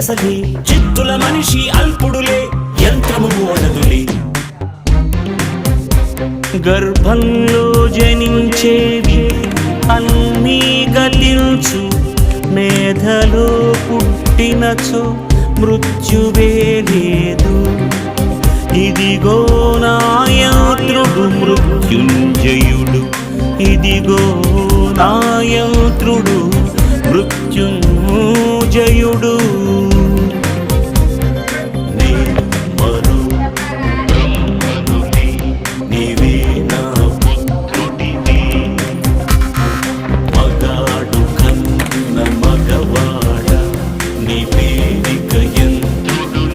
అసలే చిత్తుల మనిషి అల్పుడులే యంత్రము ఓడదులే గర్భంలో జనించేవి అన్నీ గతించు మేధలో పుట్టినచో మృత్యువే